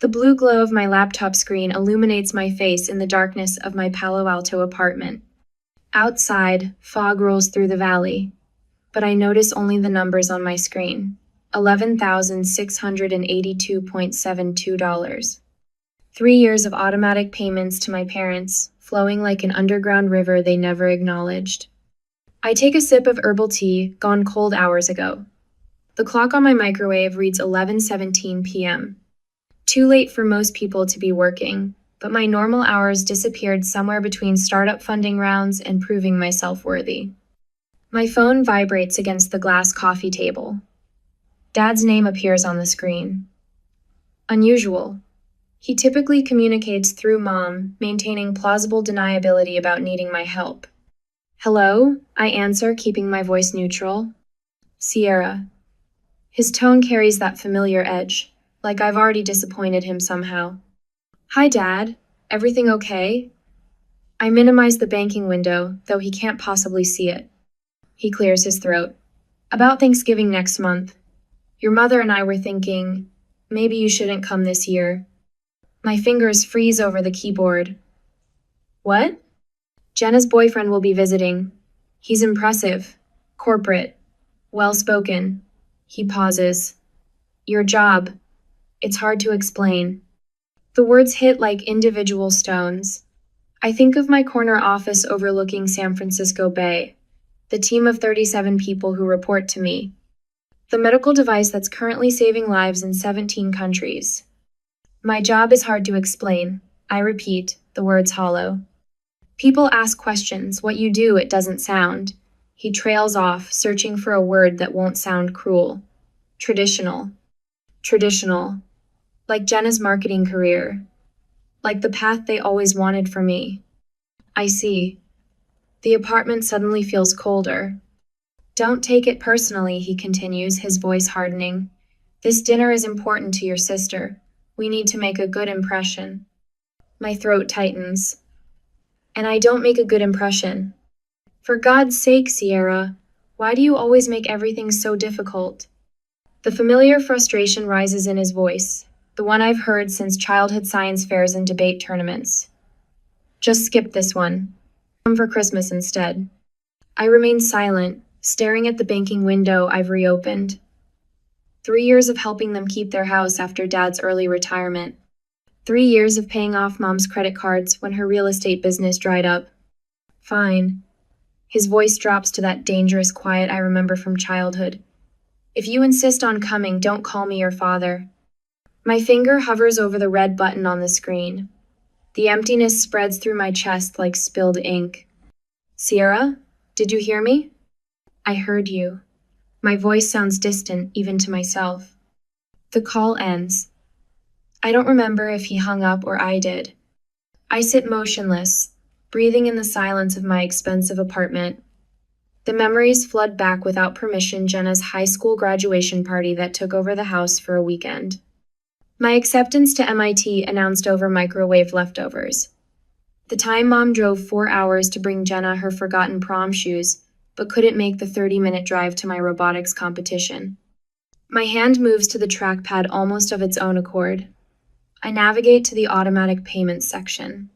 The blue glow of my laptop screen illuminates my face in the darkness of my Palo Alto apartment. Outside, fog rolls through the valley, but I notice only the numbers on my screen. $11,682.72. 3 years of automatic payments to my parents, flowing like an underground river they never acknowledged. I take a sip of herbal tea, gone cold hours ago. The clock on my microwave reads 11:17 p.m. Too late for most people to be working, but my normal hours disappeared somewhere between startup funding rounds and proving myself worthy. My phone vibrates against the glass coffee table. Dad's name appears on the screen. Unusual. He typically communicates through Mom, maintaining plausible deniability about needing my help. Hello, I answer, keeping my voice neutral. Sierra. His tone carries that familiar edge, like I've already disappointed him somehow. Hi, Dad. Everything okay? I minimize the banking window, though he can't possibly see it. He clears his throat. About Thanksgiving next month. Your mother and I were thinking, maybe you shouldn't come this year. My fingers freeze over the keyboard. What? Jenna's boyfriend will be visiting. He's impressive, corporate, well-spoken. He pauses. Your job. It's hard to explain. The words hit like individual stones. I think of my corner office overlooking San Francisco Bay, the team of 37 people who report to me, the medical device that's currently saving lives in 17 countries. My job is hard to explain. I repeat, the words hollow. People ask questions. What you do, it doesn't sound. He trails off, searching for a word that won't sound cruel. Traditional. Traditional. Like Jenna's marketing career. Like the path they always wanted for me. I see. The apartment suddenly feels colder. Don't take it personally, he continues, his voice hardening. This dinner is important to your sister. We need to make a good impression. My throat tightens. And I don't make a good impression. For God's sake, Sierra, why do you always make everything so difficult? The familiar frustration rises in his voice, the one I've heard since childhood science fairs and debate tournaments. Just skip this one. Come for Christmas instead. I remain silent, staring at the banking window I've reopened. 3 years of helping them keep their house after Dad's early retirement. 3 years of paying off Mom's credit cards when her real estate business dried up. Fine. His voice drops to that dangerous quiet I remember from childhood. If you insist on coming, don't call me your father. My finger hovers over the red button on the screen. The emptiness spreads through my chest like spilled ink. Sierra, did you hear me? I heard you. My voice sounds distant, even to myself. The call ends. I don't remember if he hung up or I did. I sit motionless, breathing in the silence of my expensive apartment. The memories flood back without permission, Jenna's high school graduation party that took over the house for a weekend. My acceptance to MIT announced over microwave leftovers. The time Mom drove 4 hours to bring Jenna her forgotten prom shoes, but couldn't make the 30-minute drive to my robotics competition. My hand moves to the trackpad almost of its own accord. I navigate to the automatic payments section.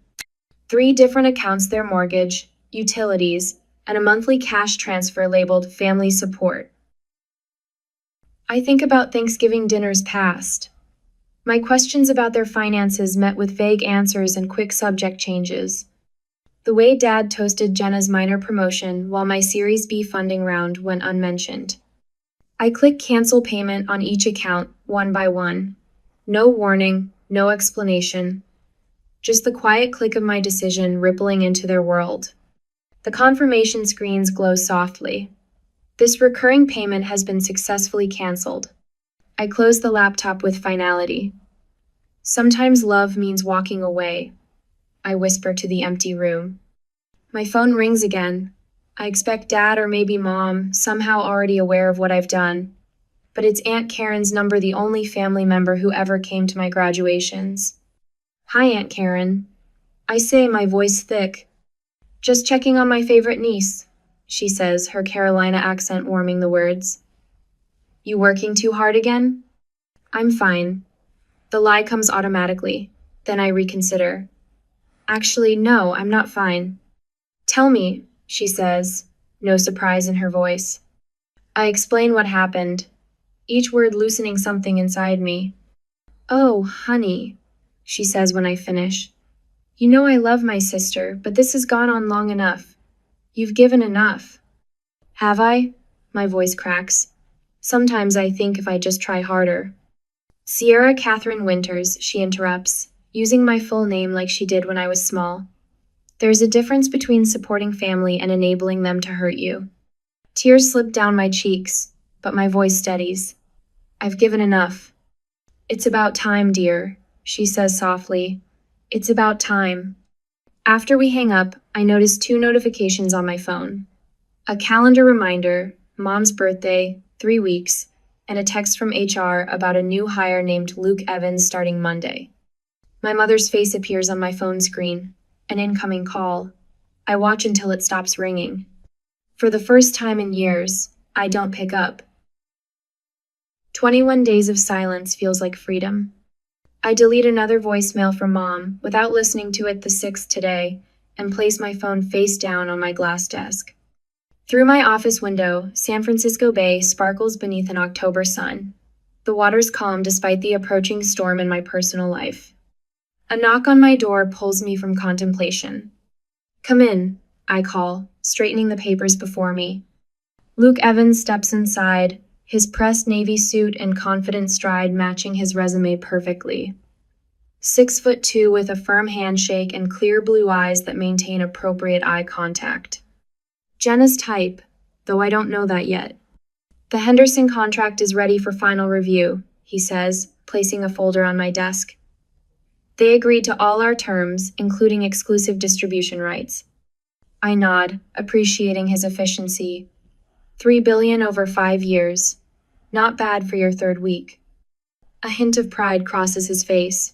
3 different accounts, their mortgage, utilities, and a monthly cash transfer labeled family support. I think about Thanksgiving dinners past. My questions about their finances met with vague answers and quick subject changes. The way Dad toasted Jenna's minor promotion while my Series B funding round went unmentioned. I click cancel payment on each account, one by one. No warning, no explanation. Just the quiet click of my decision rippling into their world. The confirmation screens glow softly. This recurring payment has been successfully canceled. I close the laptop with finality. Sometimes love means walking away, I whisper to the empty room. My phone rings again. I expect Dad or maybe Mom, somehow already aware of what I've done. But it's Aunt Karen's number, the only family member who ever came to my graduations. Hi, Aunt Karen. I say, my voice thick. Just checking on my favorite niece, she says, her Carolina accent warming the words. You working too hard again? I'm fine. The lie comes automatically. Then I reconsider. Actually, no, I'm not fine. Tell me, she says, no surprise in her voice. I explain what happened, each word loosening something inside me. Oh, honey, she says when I finish. You know I love my sister, but this has gone on long enough. You've given enough. Have I? My voice cracks. Sometimes I think if I just try harder. Sierra Catherine Winters, she interrupts, using my full name like she did when I was small. There's a difference between supporting family and enabling them to hurt you. Tears slip down my cheeks, but my voice steadies. I've given enough. It's about time, dear, she says softly. It's about time. After we hang up, I notice 2 notifications on my phone. A calendar reminder, Mom's birthday, 3 weeks, and a text from HR about a new hire named Luke Evans starting Monday. My mother's face appears on my phone screen, an incoming call. I watch until it stops ringing. For the first time in years, I don't pick up. 21 days of silence feels like freedom. I delete another voicemail from Mom without listening to it the 6th today and place my phone face down on my glass desk. Through my office window, San Francisco Bay sparkles beneath an October sun. The water's calm despite the approaching storm in my personal life. A knock on my door pulls me from contemplation. Come in, I call, straightening the papers before me. Luke Evans steps inside, his pressed navy suit and confident stride matching his resume perfectly. 6'2" with a firm handshake and clear blue eyes that maintain appropriate eye contact. Jenna's type, though I don't know that yet. The Henderson contract is ready for final review, he says, placing a folder on my desk. They agreed to all our terms, including exclusive distribution rights. I nod, appreciating his efficiency. $3 billion over 5 years. Not bad for your 3rd week. A hint of pride crosses his face.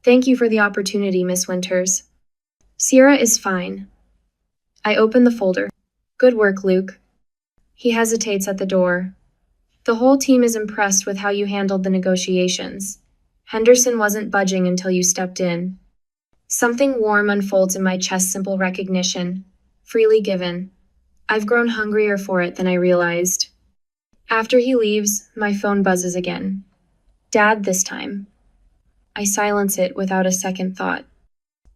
Thank you for the opportunity, Miss Winters. Sierra is fine. I open the folder. Good work, Luke. He hesitates at the door. The whole team is impressed with how you handled the negotiations. Henderson wasn't budging until you stepped in. Something warm unfolds in my chest, simple recognition. Freely given. I've grown hungrier for it than I realized. After he leaves, my phone buzzes again. Dad this time. I silence it without a second thought.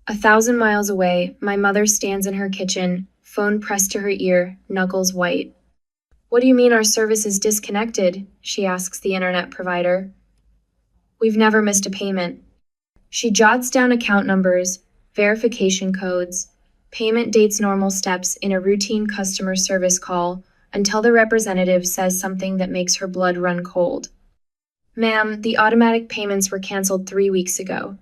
1,000 miles away, my mother stands in her kitchen, phone pressed to her ear, knuckles white. What do you mean our service is disconnected? She asks the internet provider. We've never missed a payment. She jots down account numbers, verification codes, payment dates, normal steps in a routine customer service call until the representative says something that makes her blood run cold. Ma'am, the automatic payments were canceled 3 weeks ago.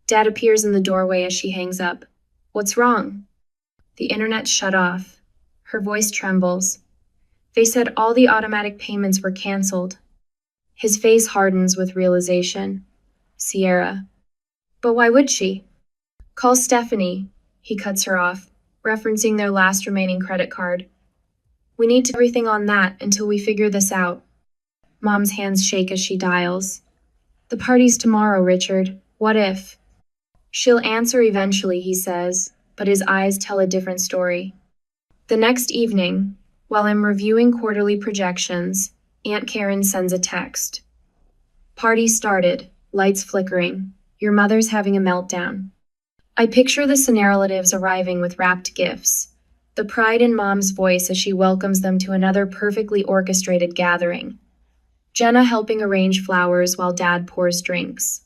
Dad appears in the doorway as she hangs up. What's wrong? The internet shut off. Her voice trembles. They said all the automatic payments were canceled. His face hardens with realization. Sierra. But why would she? Call Stephanie. He cuts her off, referencing their last remaining credit card. We need to do everything on that until we figure this out. Mom's hands shake as she dials. The party's tomorrow, Richard. What if? She'll answer eventually, he says, but his eyes tell a different story. The next evening, while I'm reviewing quarterly projections, Aunt Karen sends a text. Party started, lights flickering. Your mother's having a meltdown. I picture the Scenarelatives arriving with wrapped gifts, the pride in Mom's voice as she welcomes them to another perfectly orchestrated gathering. Jenna helping arrange flowers while Dad pours drinks.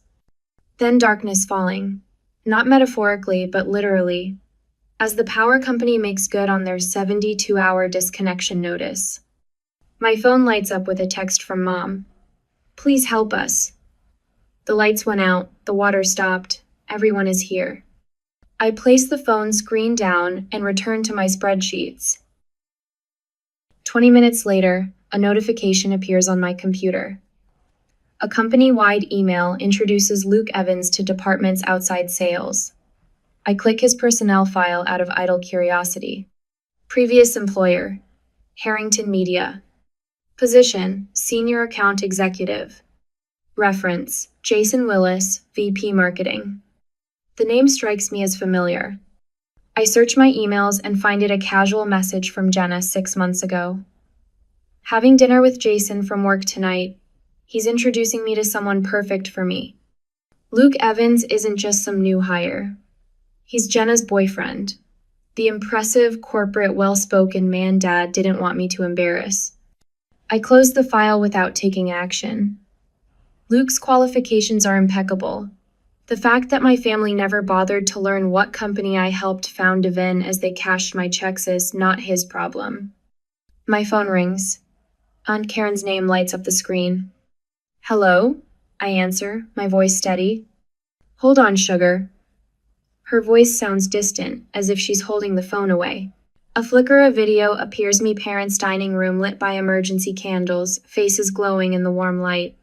Then darkness falling, not metaphorically but literally, as the power company makes good on their 72-hour disconnection notice. My phone lights up with a text from Mom. Please help us. The lights went out, the water stopped, everyone is here. I place the phone screen down and return to my spreadsheets. 20 minutes later, a notification appears on my computer. A company-wide email introduces Luke Evans to departments outside sales. I click his personnel file out of idle curiosity. Previous employer, Harrington Media. Position, Senior Account Executive. Reference: Jason Willis, VP Marketing. The name strikes me as familiar. I search my emails and find it a casual message from Jenna 6 months ago. Having dinner with Jason from work tonight. He's introducing me to someone perfect for me. Luke Evans isn't just some new hire. He's Jenna's boyfriend. The impressive, corporate, well-spoken man Dad didn't want me to embarrass. I closed the file without taking action. Luke's qualifications are impeccable. The fact that my family never bothered to learn what company I helped found Devin as they cashed my checks is not his problem. My phone rings. Aunt Karen's name lights up the screen. Hello? I answer, my voice steady. Hold on, sugar. Her voice sounds distant, as if she's holding the phone away. A flicker of video appears me parents' dining room lit by emergency candles, faces glowing in the warm light.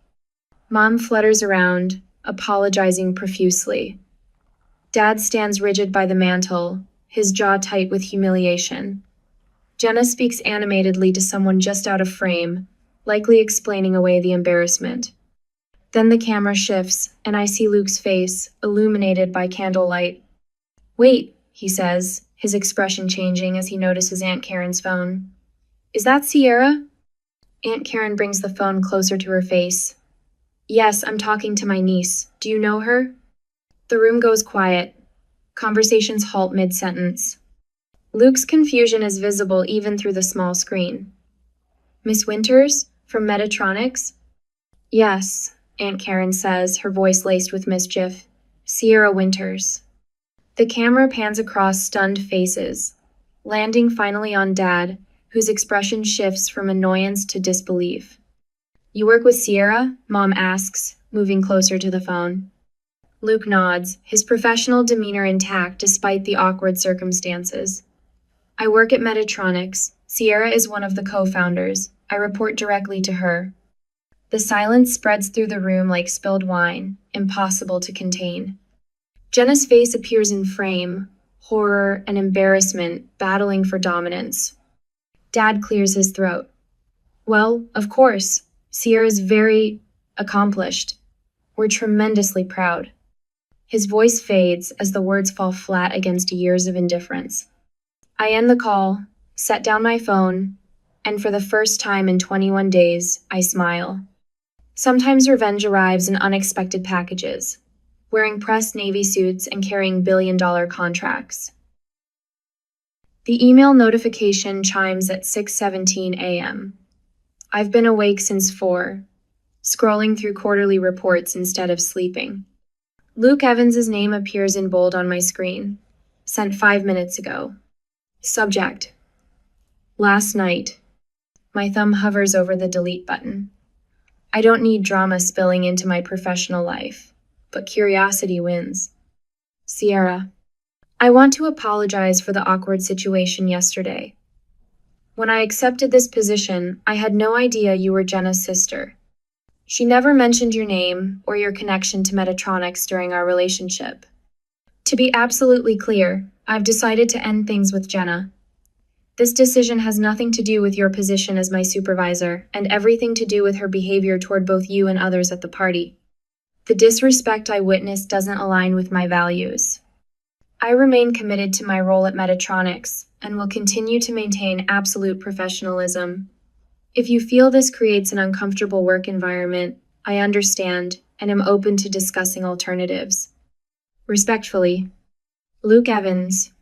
Mom flutters around, apologizing profusely. Dad stands rigid by the mantel, his jaw tight with humiliation. Jenna speaks animatedly to someone just out of frame, likely explaining away the embarrassment. Then the camera shifts, and I see Luke's face, illuminated by candlelight. Wait, he says, his expression changing as he notices Aunt Karen's phone. Is that Sierra? Aunt Karen brings the phone closer to her face. Yes, I'm talking to my niece. Do you know her? The room goes quiet. Conversations halt mid-sentence. Luke's confusion is visible even through the small screen. Miss Winters? From Metatronics? Yes, Aunt Karen says, her voice laced with mischief. Sierra Winters. The camera pans across stunned faces, landing finally on Dad, whose expression shifts from annoyance to disbelief. You work with Sierra? Mom asks, moving closer to the phone. Luke nods, his professional demeanor intact despite the awkward circumstances. I work at Metatronics. Sierra is one of the co-founders. I report directly to her. The silence spreads through the room like spilled wine, impossible to contain. Jenna's face appears in frame, horror and embarrassment battling for dominance. Dad clears his throat. Well, of course. Sierra's very accomplished. We're tremendously proud. His voice fades as the words fall flat against years of indifference. I end the call, set down my phone, and for the first time in 21 days, I smile. Sometimes revenge arrives in unexpected packages, wearing pressed Navy suits and carrying billion-dollar contracts. The email notification chimes at 6:17 a.m. I've been awake since 4, scrolling through quarterly reports instead of sleeping. Luke Evans' name appears in bold on my screen, sent 5 minutes ago. Subject: Last night. My thumb hovers over the delete button. I don't need drama spilling into my professional life, but curiosity wins. Sierra: I want to apologize for the awkward situation yesterday. When I accepted this position, I had no idea you were Jenna's sister. She never mentioned your name or your connection to Metatronics during our relationship. To be absolutely clear, I've decided to end things with Jenna. This decision has nothing to do with your position as my supervisor and everything to do with her behavior toward both you and others at the party. The disrespect I witnessed doesn't align with my values. I remain committed to my role at Metatronics and will continue to maintain absolute professionalism. If you feel this creates an uncomfortable work environment, I understand and am open to discussing alternatives. Respectfully, Luke Evans.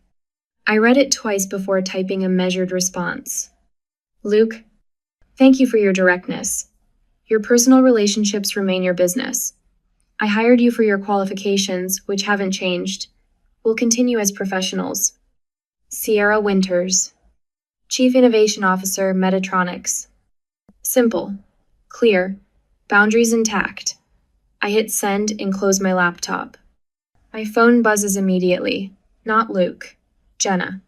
I read it twice before typing a measured response. Luke, thank you for your directness. Your personal relationships remain your business. I hired you for your qualifications, which haven't changed. We'll continue as professionals. Sierra Winters, Chief Innovation Officer, Metatronics. Simple, clear, boundaries intact. I hit send and close my laptop. My phone buzzes immediately. Not Luke, Jenna.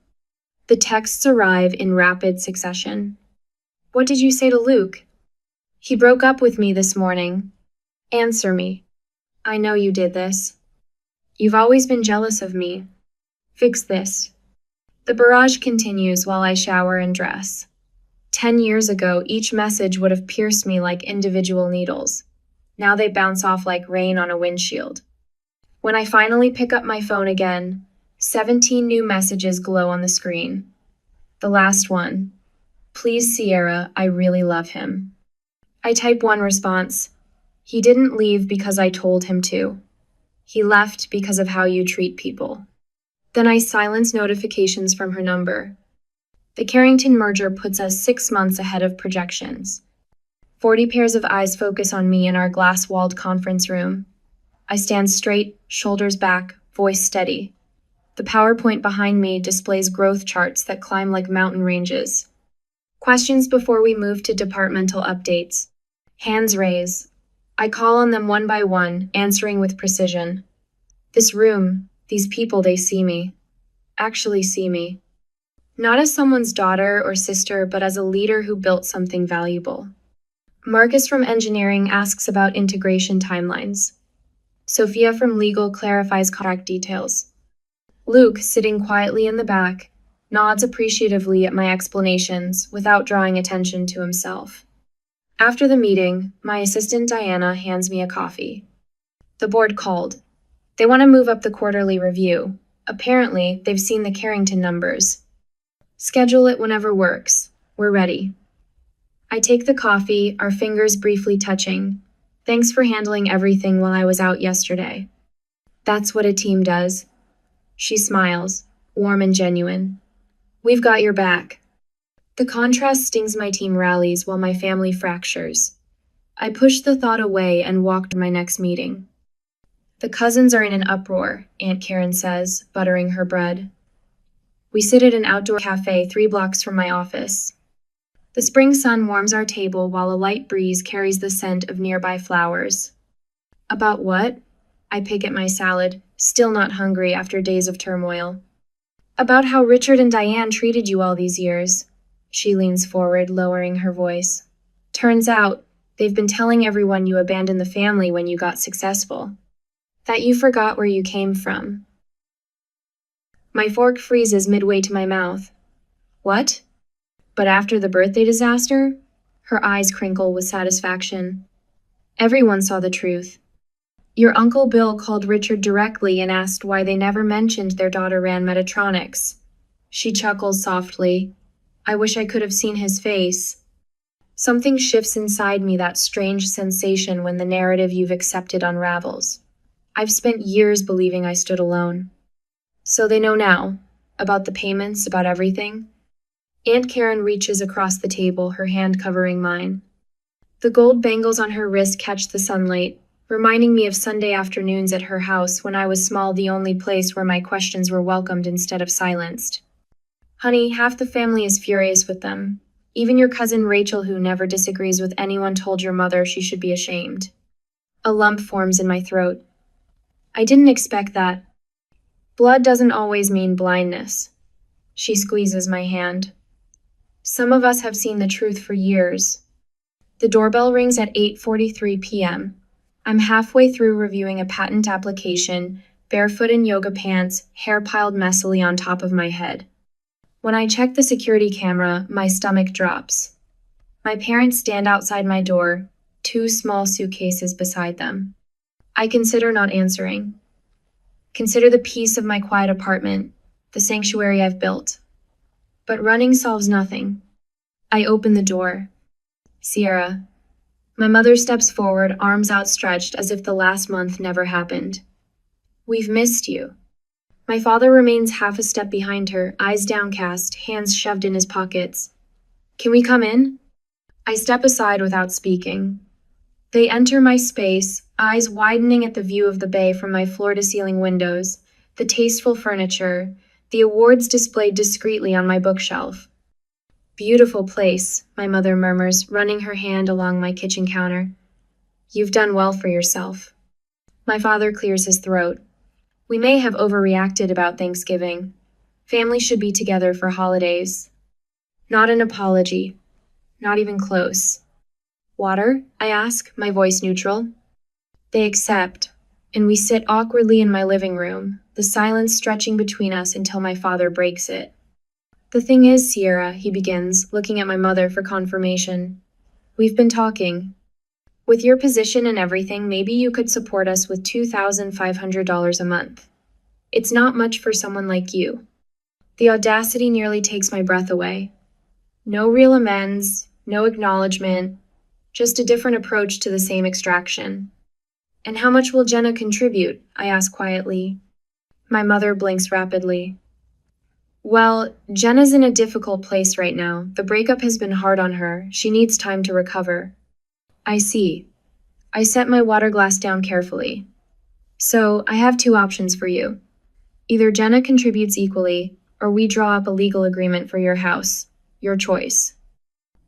The texts arrive in rapid succession. What did you say to Luke? He broke up with me this morning. Answer me. I know you did this. You've always been jealous of me. Fix this. The barrage continues while I shower and dress. 10 years ago, each message would have pierced me like individual needles. Now they bounce off like rain on a windshield. When I finally pick up my phone again, 17 new messages glow on the screen. The last one: "Please, Sierra, I really love him." I type one response: "He didn't leave because I told him to. He left because of how you treat people." Then I silence notifications from her number. The Carrington merger puts us 6 months ahead of projections. 40 pairs of eyes focus on me in our glass-walled conference room. I stand straight, shoulders back, voice steady. The PowerPoint behind me displays growth charts that climb like mountain ranges. Questions before we move to departmental updates. Hands raise. I call on them one by one, answering with precision. This room, these people, they see me. Actually see me. Not as someone's daughter or sister, but as a leader who built something valuable. Marcus from engineering asks about integration timelines. Sophia from legal clarifies contract details. Luke, sitting quietly in the back, nods appreciatively at my explanations without drawing attention to himself. After the meeting, my assistant Diana hands me a coffee. The board called. They want to move up the quarterly review. Apparently, they've seen the Carrington numbers. Schedule it whenever works. We're ready. I take the coffee, our fingers briefly touching. Thanks for handling everything while I was out yesterday. That's what a team does. She smiles, warm and genuine. We've got your back. The contrast stings. My team rallies while my family fractures. I push the thought away and walk to my next meeting. The cousins are in an uproar, Aunt Karen says, buttering her bread. We sit at an outdoor cafe 3 blocks from my office. The spring sun warms our table while a light breeze carries the scent of nearby flowers. About what? I pick at my salad, still not hungry after days of turmoil. About how Richard and Diane treated you all these years. She leans forward, lowering her voice. Turns out, they've been telling everyone you abandoned the family when you got successful. That you forgot where you came from. My fork freezes midway to my mouth. What? But after the birthday disaster? Her eyes crinkle with satisfaction. Everyone saw the truth. Your Uncle Bill called Richard directly and asked why they never mentioned their daughter ran Metatronics. She chuckles softly. I wish I could have seen his face. Something shifts inside me, that strange sensation when the narrative you've accepted unravels. I've spent years believing I stood alone. So they know now, about the payments, about everything. Aunt Karen reaches across the table, her hand covering mine. The gold bangles on her wrist catch the sunlight, reminding me of Sunday afternoons at her house when I was small, the only place where my questions were welcomed instead of silenced. Honey, half the family is furious with them. Even your cousin Rachel, who never disagrees with anyone, told your mother she should be ashamed. A lump forms in my throat. I didn't expect that. Blood doesn't always mean blindness. She squeezes my hand. Some of us have seen the truth for years. The doorbell rings at 8:43 p.m. I'm halfway through reviewing a patent application, barefoot in yoga pants, hair piled messily on top of my head. When I check the security camera, my stomach drops. My parents stand outside my door, 2 small suitcases beside them. I consider not answering. Consider the peace of my quiet apartment, the sanctuary I've built. But running solves nothing. I open the door. Sierra. My mother steps forward, arms outstretched as if the last month never happened. We've missed you. My father remains half a step behind her, eyes downcast, hands shoved in his pockets. Can we come in? I step aside without speaking. They enter my space, eyes widening at the view of the bay from my floor-to-ceiling windows, the tasteful furniture, the awards displayed discreetly on my bookshelf. Beautiful place, my mother murmurs, running her hand along my kitchen counter. You've done well for yourself. My father clears his throat. We may have overreacted about Thanksgiving. Family should be together for holidays. Not an apology. Not even close. Water? I ask, my voice neutral. They accept, and we sit awkwardly in my living room, the silence stretching between us until my father breaks it. The thing is, Sierra, he begins, looking at my mother for confirmation. We've been talking. With your position and everything, maybe you could support us with $2,500 a month. It's not much for someone like you. The audacity nearly takes my breath away. No real amends, no acknowledgement, just a different approach to the same extraction. And how much will Jenna contribute? I ask quietly. My mother blinks rapidly. Well, Jenna's in a difficult place right now. The breakup has been hard on her. She needs time to recover. I see. I set my water glass down carefully. So, I have two options for you. Either Jenna contributes equally, or we draw up a legal agreement for your house. Your choice.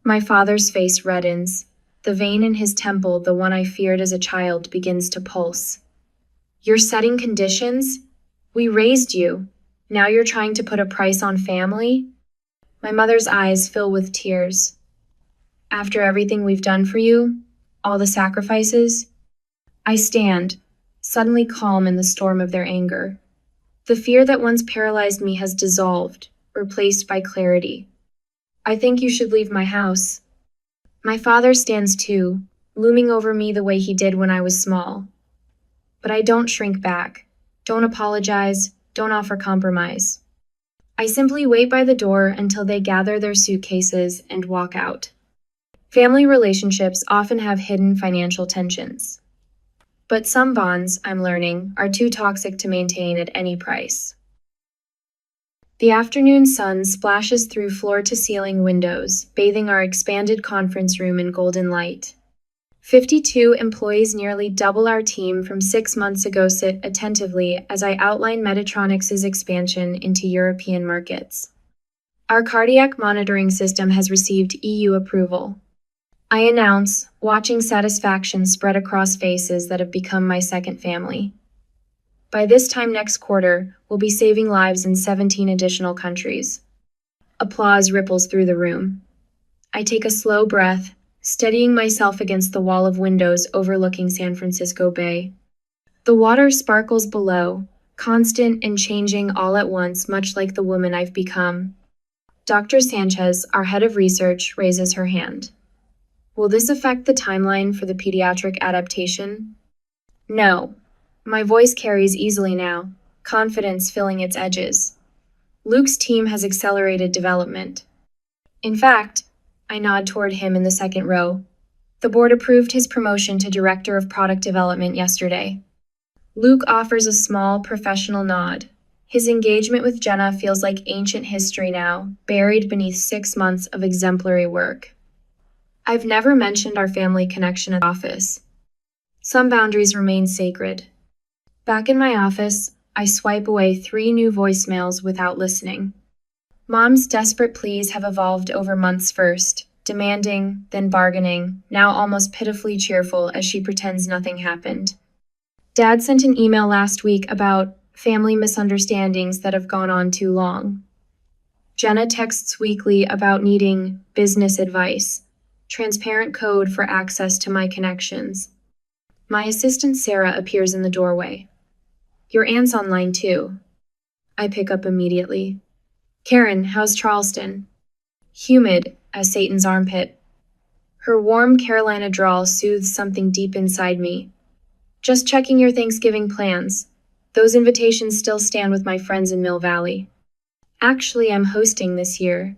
My father's face reddens. The vein in his temple, the one I feared as a child, begins to pulse. You're setting conditions? We raised you. Now you're trying to put a price on family? My mother's eyes fill with tears. After everything we've done for you, all the sacrifices, I stand, suddenly calm in the storm of their anger. The fear that once paralyzed me has dissolved, replaced by clarity. I think you should leave my house. My father stands too, looming over me the way he did when I was small. But I don't shrink back, don't apologize, don't offer compromise. I simply wait by the door until they gather their suitcases and walk out. Family relationships often have hidden financial tensions. But some bonds, I'm learning, are too toxic to maintain at any price. The afternoon sun splashes through floor-to-ceiling windows, bathing our expanded conference room in golden light. 52 employees, nearly double our team from 6 months ago, sit attentively as I outline Medtronic's expansion into European markets. Our cardiac monitoring system has received EU approval. I announce, watching satisfaction spread across faces that have become my second family. By this time next quarter, we'll be saving lives in 17 additional countries. Applause ripples through the room. I take a slow breath, steadying myself against the wall of windows overlooking San Francisco Bay. The water sparkles below, constant and changing all at once, much like the woman I've become. Dr. Sanchez, our head of research, raises her hand. Will this affect the timeline for the pediatric adaptation? No. My voice carries easily now, confidence filling its edges. Luke's team has accelerated development. In fact, I nod toward him in the second row. The board approved his promotion to Director of Product Development yesterday. Luke offers a small, professional nod. His engagement with Jenna feels like ancient history now, buried beneath 6 months of exemplary work. I've never mentioned our family connection at the office. Some boundaries remain sacred. Back in my office, I swipe away 3 new voicemails without listening. Mom's desperate pleas have evolved over months, first demanding, then bargaining, now almost pitifully cheerful as she pretends nothing happened. Dad sent an email last week about family misunderstandings that have gone on too long. Jenna texts weekly about needing business advice, transparent code for access to my connections. My assistant Sarah appears in the doorway. Your aunt's online too. I pick up immediately. Karen, how's Charleston? Humid as Satan's armpit. Her warm Carolina drawl soothes something deep inside me. Just checking your Thanksgiving plans. Those invitations still stand with my friends in Mill Valley. Actually, I'm hosting this year.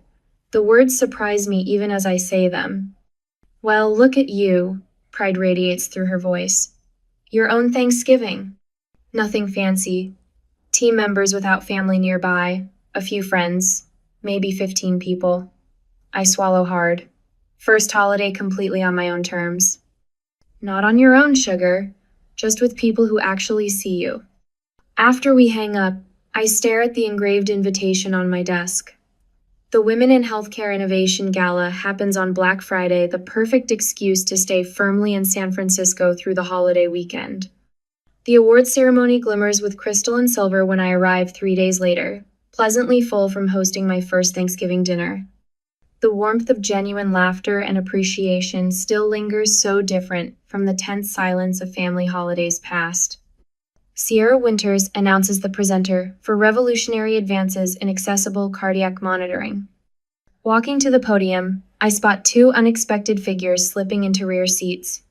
The words surprise me even as I say them. Well, look at you, pride radiates through her voice. Your own Thanksgiving. Nothing fancy. Team members without family nearby, a few friends, maybe 15 people. I swallow hard. First holiday completely on my own terms. Not on your own, sugar, just with people who actually see you. After we hang up, I stare at the engraved invitation on my desk. The Women in Healthcare Innovation Gala happens on Black Friday, the perfect excuse to stay firmly in San Francisco through the holiday weekend. The awards ceremony glimmers with crystal and silver when I arrive 3 days later, pleasantly full from hosting my first Thanksgiving dinner. The warmth of genuine laughter and appreciation still lingers, so different from the tense silence of family holidays past. Sierra Winters announces the presenter for revolutionary advances in accessible cardiac monitoring. Walking to the podium, I spot 2 unexpected figures slipping into rear seats.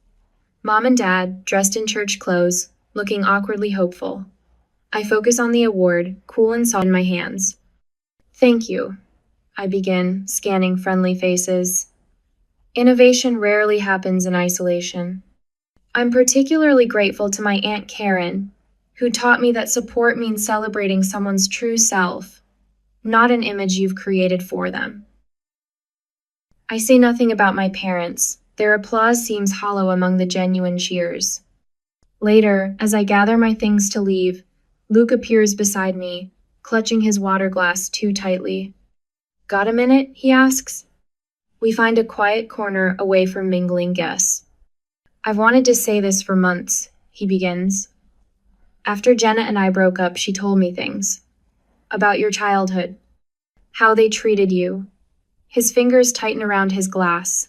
Mom and Dad, dressed in church clothes, looking awkwardly hopeful. I focus on the award, cool and soft in my hands. Thank you, I begin, scanning friendly faces. Innovation rarely happens in isolation. I'm particularly grateful to my Aunt Karen, who taught me that support means celebrating someone's true self, not an image you've created for them. I say nothing about my parents. Their applause seems hollow among the genuine cheers. Later, as I gather my things to leave, Luke appears beside me, clutching his water glass too tightly. Got a minute? He asks. We find a quiet corner away from mingling guests. I've wanted to say this for months, he begins. After Jenna and I broke up, she told me things. About your childhood. How they treated you. His fingers tighten around his glass.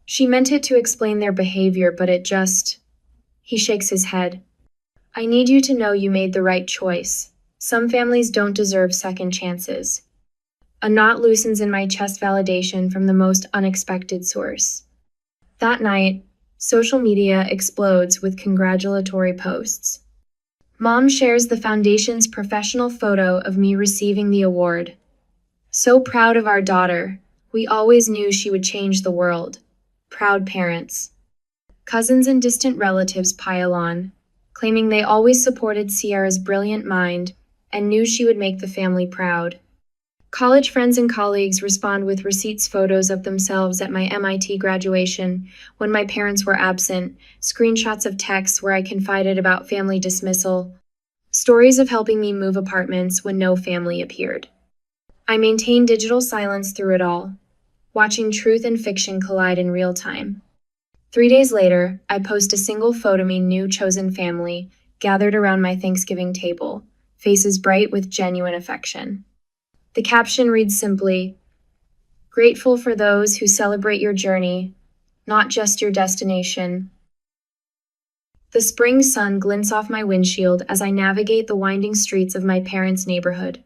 She meant it to explain their behavior, but it just... He shakes his head. I need you to know you made the right choice. Some families don't deserve second chances. A knot loosens in my chest, validation from the most unexpected source. That night, social media explodes with congratulatory posts. Mom shares the foundation's professional photo of me receiving the award. So proud of our daughter. We always knew she would change the world. Proud parents. Cousins and distant relatives pile on, claiming they always supported Sierra's brilliant mind and knew she would make the family proud. College friends and colleagues respond with receipts, photos of themselves at my MIT graduation when my parents were absent, screenshots of texts where I confided about family dismissal, stories of helping me move apartments when no family appeared. I maintain digital silence through it all, watching truth and fiction collide in real time. 3 days later, I post a single photo of me new chosen family gathered around my Thanksgiving table, faces bright with genuine affection. The caption reads simply, "Grateful for those who celebrate your journey, not just your destination." The spring sun glints off my windshield as I navigate the winding streets of my parents' neighborhood.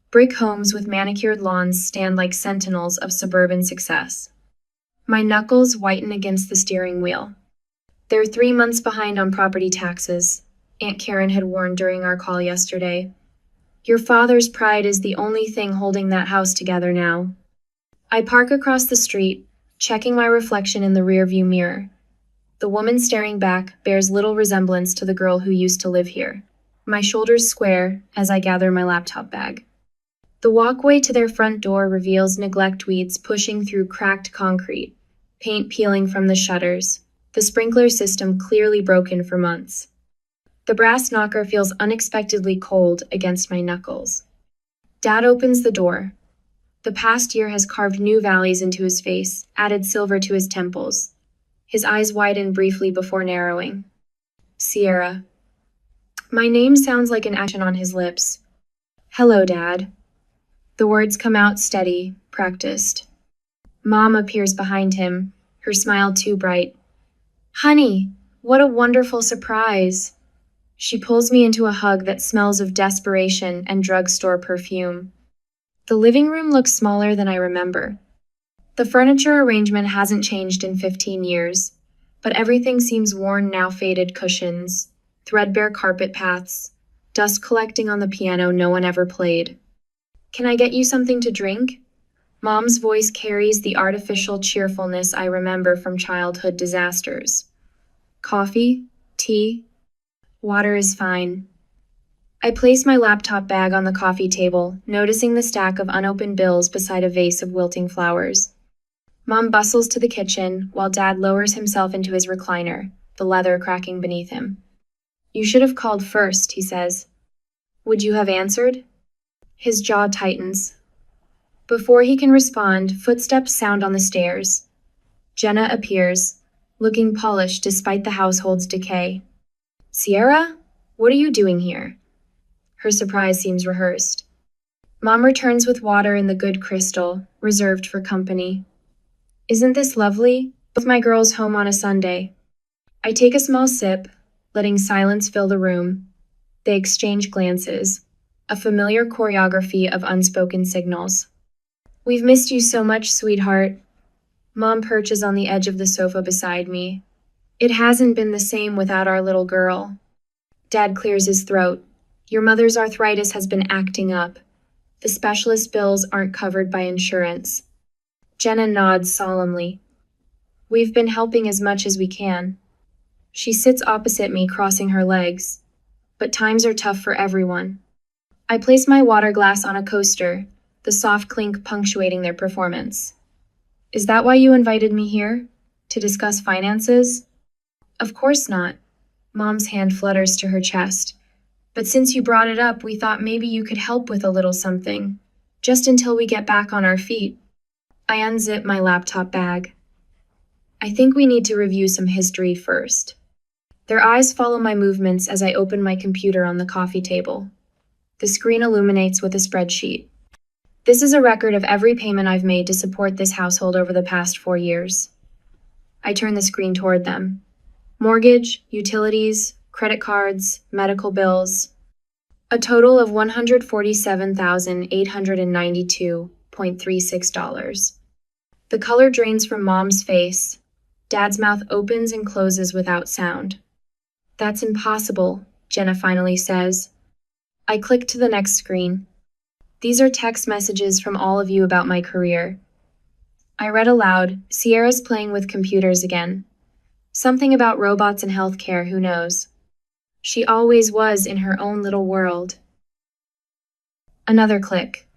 Brick homes with manicured lawns stand like sentinels of suburban success. My knuckles whiten against the steering wheel. They're 3 months behind on property taxes, Aunt Karen had warned during our call yesterday. Your father's pride is the only thing holding that house together now. I park across the street, checking my reflection in the rearview mirror. The woman staring back bears little resemblance to the girl who used to live here. My shoulders square as I gather my laptop bag. The walkway to their front door reveals neglect weeds pushing through cracked concrete, paint peeling from the shutters, the sprinkler system clearly broken for months. The brass knocker feels unexpectedly cold against my knuckles. Dad opens the door. The past year has carved new valleys into his face, added silver to his temples. His eyes widen briefly before narrowing. Sierra. My name sounds like an action on his lips. Hello, Dad. The words come out steady, practiced. Mom appears behind him, her smile too bright. Honey, what a wonderful surprise. She pulls me into a hug that smells of desperation and drugstore perfume. The living room looks smaller than I remember. The furniture arrangement hasn't changed in 15 years, but everything seems worn now, faded cushions, threadbare carpet paths, dust collecting on the piano no one ever played. Can I get you something to drink? Mom's voice carries the artificial cheerfulness I remember from childhood disasters. Coffee? Tea? Water is fine. I place my laptop bag on the coffee table, noticing the stack of unopened bills beside a vase of wilting flowers. Mom bustles to the kitchen, while Dad lowers himself into his recliner, the leather cracking beneath him. You should have called first, he says. Would you have answered? His jaw tightens. Before he can respond, footsteps sound on the stairs. Jenna appears, looking polished despite the household's decay. Sierra? What are you doing here? Her surprise seems rehearsed. Mom returns with water in the good crystal, reserved for company. Isn't this lovely? Both my girls home on a Sunday. I take a small sip, letting silence fill the room. They exchange glances, a familiar choreography of unspoken signals. We've missed you so much, sweetheart. Mom perches on the edge of the sofa beside me. It hasn't been the same without our little girl. Dad clears his throat. Your mother's arthritis has been acting up. The specialist bills aren't covered by insurance. Jenna nods solemnly. We've been helping as much as we can. She sits opposite me, crossing her legs. But times are tough for everyone. I place my water glass on a coaster, the soft clink punctuating their performance. Is that why you invited me here? To discuss finances? Of course not. Mom's hand flutters to her chest. But since you brought it up, we thought maybe you could help with a little something. Just until we get back on our feet. I unzip my laptop bag. I think we need to review some history first. Their eyes follow my movements as I open my computer on the coffee table. The screen illuminates with a spreadsheet. This is a record of every payment I've made to support this household over the past 4 years. I turn the screen toward them. Mortgage, utilities, credit cards, medical bills. A total of $147,892.36. The color drains from Mom's face. Dad's mouth opens and closes without sound. That's impossible, Jenna finally says. I click to the next screen. These are text messages from all of you about my career. I read aloud, Sierra's playing with computers again. Something about robots and healthcare, who knows? She always was in her own little world. Another click.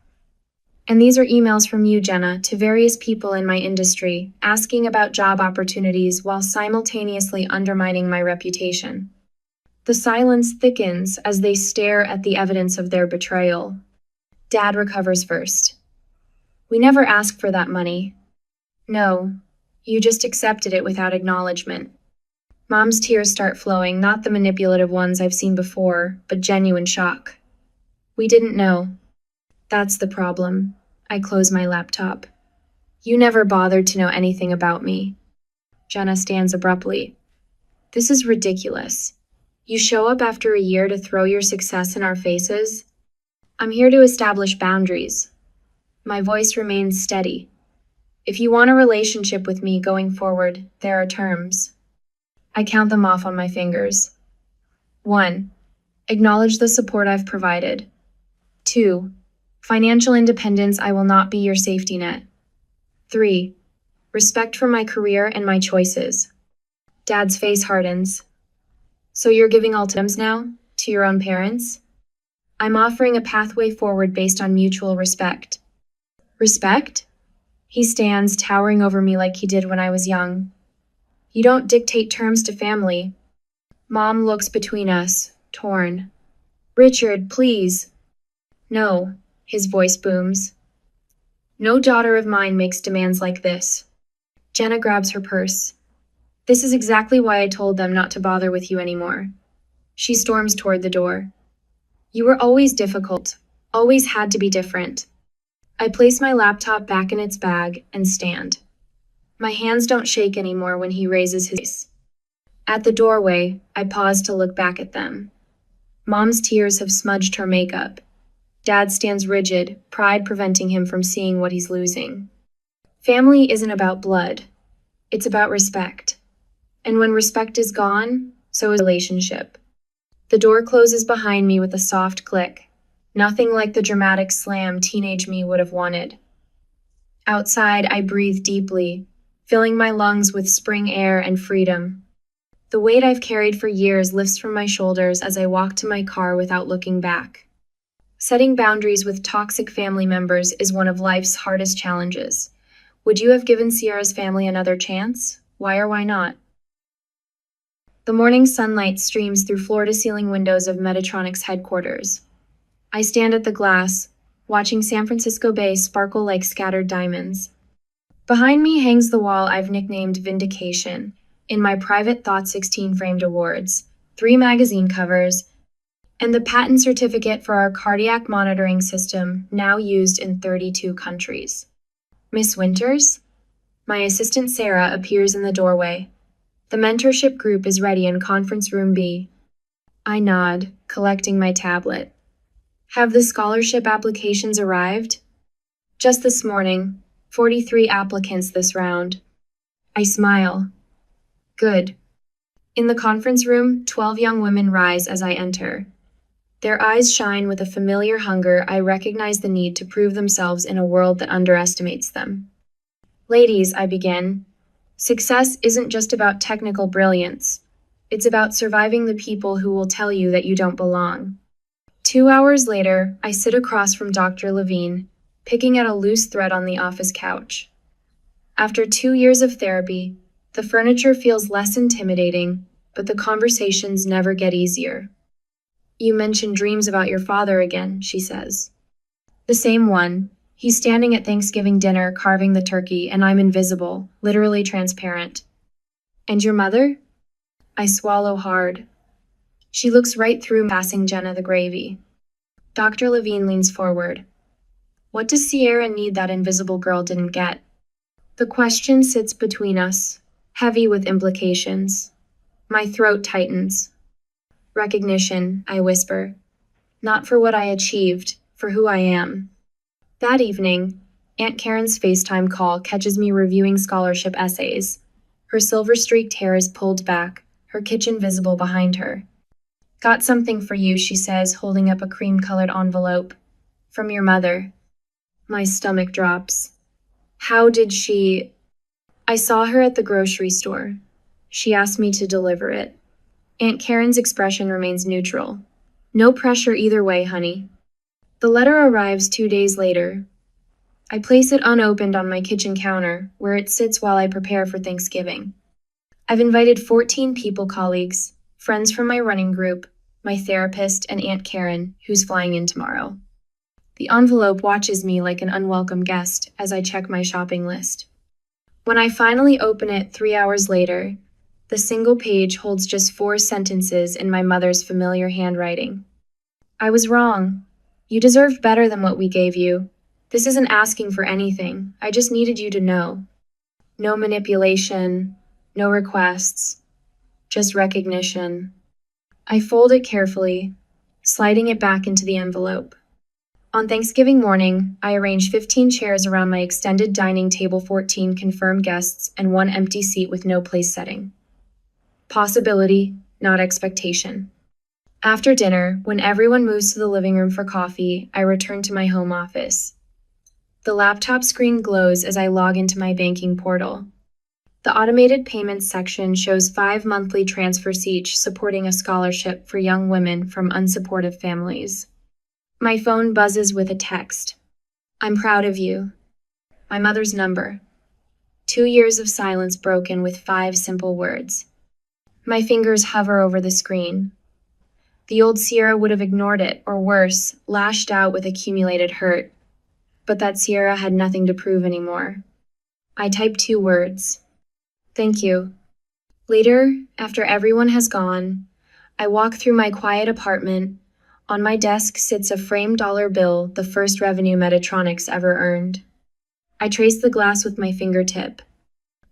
And these are emails from you, Jenna, to various people in my industry, asking about job opportunities while simultaneously undermining my reputation. The silence thickens as they stare at the evidence of their betrayal. Dad recovers first. We never asked for that money. No, you just accepted it without acknowledgement. Mom's tears start flowing, not the manipulative ones I've seen before, but genuine shock. We didn't know. That's the problem. I close my laptop. You never bothered to know anything about me. Jenna stands abruptly. This is ridiculous. You show up after a year to throw your success in our faces? I'm here to establish boundaries. My voice remains steady. If you want a relationship with me going forward, there are terms. I count them off on my fingers. 1. Acknowledge the support I've provided. 2. Financial independence. I will not be your safety net. 3. Respect for my career and my choices. Dad's face hardens. So you're giving ultimatums now? To your own parents? I'm offering a pathway forward based on mutual respect. Respect? He stands, towering over me like he did when I was young. You don't dictate terms to family. Mom looks between us, torn. Richard, please. No, his voice booms. No daughter of mine makes demands like this. Jenna grabs her purse. This is exactly why I told them not to bother with you anymore. She storms toward the door. You were always difficult, always had to be different. I place my laptop back in its bag and stand. My hands don't shake anymore when he raises his face. At the doorway, I pause to look back at them. Mom's tears have smudged her makeup. Dad stands rigid, pride preventing him from seeing what he's losing. Family isn't about blood. It's about respect. And when respect is gone, so is a relationship. The door closes behind me with a soft click. Nothing like the dramatic slam teenage me would have wanted. Outside, I breathe deeply, filling my lungs with spring air and freedom. The weight I've carried for years lifts from my shoulders as I walk to my car without looking back. Setting boundaries with toxic family members is one of life's hardest challenges. Would you have given Sierra's family another chance? Why or why not? The morning sunlight streams through floor-to-ceiling windows of Metatronic's headquarters. I stand at the glass, watching San Francisco Bay sparkle like scattered diamonds. Behind me hangs the wall I've nicknamed Vindication, in my private Thought 16 framed awards, 3 magazine covers, and the patent certificate for our cardiac monitoring system, now used in 32 countries. Miss Winters? My assistant Sarah appears in the doorway. The mentorship group is ready in conference room B. I nod, collecting my tablet. Have the scholarship applications arrived? Just this morning, 43 applicants this round. I smile. Good. In the conference room, 12 young women rise as I enter. Their eyes shine with a familiar hunger. I recognize the need to prove themselves in a world that underestimates them. Ladies, I begin, success isn't just about technical brilliance. It's about surviving the people who will tell you that you don't belong. 2 hours later, I sit across from Dr. Levine, picking at a loose thread on the office couch. After 2 years of therapy, the furniture feels less intimidating, but the conversations never get easier. You mentioned dreams about your father again, she says. The same one. He's standing at Thanksgiving dinner carving the turkey, and I'm invisible, literally transparent. And your mother? I swallow hard. She looks right through passing Jenna the gravy. Dr. Levine leans forward. What does Sierra need that invisible girl didn't get? The question sits between us, heavy with implications. My throat tightens. Recognition, I whisper. Not for what I achieved, for who I am. That evening, Aunt Karen's FaceTime call catches me reviewing scholarship essays. Her silver-streaked hair is pulled back, her kitchen visible behind her. Got something for you, she says, holding up a cream-colored envelope. From your mother. My stomach drops. How did she... I saw her at the grocery store. She asked me to deliver it. Aunt Karen's expression remains neutral. No pressure either way, honey. The letter arrives 2 days later. I place it unopened on my kitchen counter, where it sits while I prepare for Thanksgiving. I've invited 14 people colleagues, friends from my running group, my therapist, and Aunt Karen, who's flying in tomorrow. The envelope watches me like an unwelcome guest as I check my shopping list. When I finally open it 3 hours later, the single page holds just 4 sentences in my mother's familiar handwriting. I was wrong. You deserved better than what we gave you. This isn't asking for anything. I just needed you to know. No manipulation, no requests, just recognition. I fold it carefully, sliding it back into the envelope. On Thanksgiving morning, I arrange 15 chairs around my extended dining table, 14 confirmed guests, and 1 empty seat with no place setting. Possibility, not expectation. After dinner, when everyone moves to the living room for coffee, I return to my home office. The laptop screen glows as I log into my banking portal. The automated payments section shows 5 monthly transfers each, supporting a scholarship for young women from unsupportive families. My phone buzzes with a text. I'm proud of you. My mother's number. 2 years of silence broken with 5 simple words. My fingers hover over the screen. The old Sierra would have ignored it, or worse, lashed out with accumulated hurt. But that Sierra had nothing to prove anymore. I type 2 words. Thank you. Later, after everyone has gone, I walk through my quiet apartment. On my desk sits a framed dollar bill, the first revenue Metatronics ever earned. I trace the glass with my fingertip.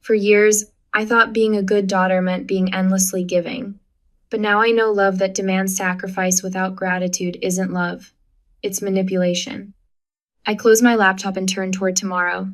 For years, I thought being a good daughter meant being endlessly giving. But now I know love that demands sacrifice without gratitude isn't love. It's manipulation. I close my laptop and turn toward tomorrow.